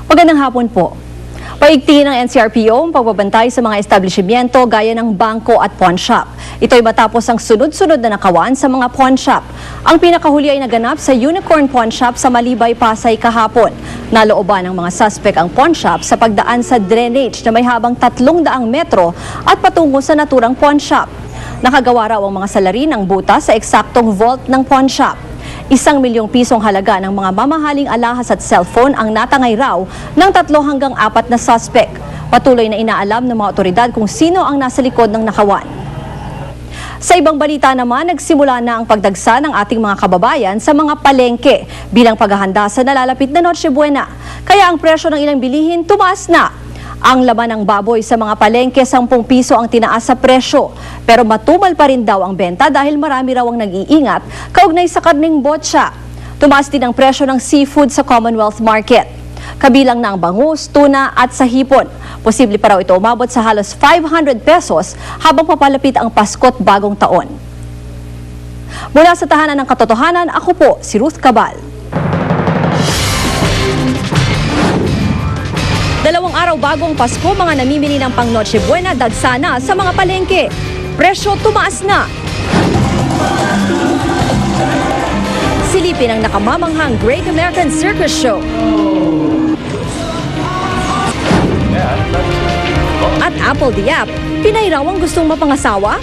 Magandang hapon po. Paigtingin ng NCRPO ang pagbabantay sa mga establishmento gaya ng bangko at pawn shop. Ito'y matapos ang sunod-sunod na nakawan sa mga pawn shop. Ang pinakahuli ay naganap sa Unicorn Pawn Shop sa Malibay, Pasay kahapon. Nalooban ng mga suspect ang pawn shop sa pagdaan sa drainage na may habang 300 metro at patungo sa naturang pawn shop. Nakagawa raw ang mga salarin ng butas sa eksaktong vault ng pawn shop. 1 milyong pisong halaga ng mga mamahaling alahas at cellphone ang natangay raw ng 3 hanggang 4 na suspect. Patuloy na inaalam ng mga otoridad kung sino ang nasa likod ng nakawan. Sa ibang balita naman, nagsimula na ang pagdagsa ng ating mga kababayan sa mga palengke bilang paghahanda sa nalalapit na Noche Buena. Kaya ang presyo ng ilang bilihin tumaas na. Ang laman ng baboy sa mga palengke 10 piso ang tinaas sa presyo. Pero matumal pa rin daw ang benta dahil marami raw ang nag-iingat kaugnay sa karneng botsa. Tumaas din ang presyo ng seafood sa Commonwealth Market. Kabilang na ang bangus, tuna at sahipon. Posible pa raw ito umabot sa halos 500 pesos habang papalapit ang Pasko't Bagong Taon. Mula sa Tahanan ng Katotohanan, ako po si Ruth Cabal. 2 araw bagong Pasko, mga namimili ng pang Noche Buena dagsana sa mga palengke. Presyo tumaas na. Silipin ang nakamamanghang Great American Circus Show. At Apple the App, Pinay raw ang gustong mapangasawa?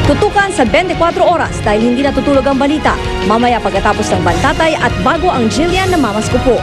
Tutukan sa 24 oras dahil hindi natutulog ang balita. Mamaya pagkatapos ng bantatay at bago ang Jillian na mamasko po.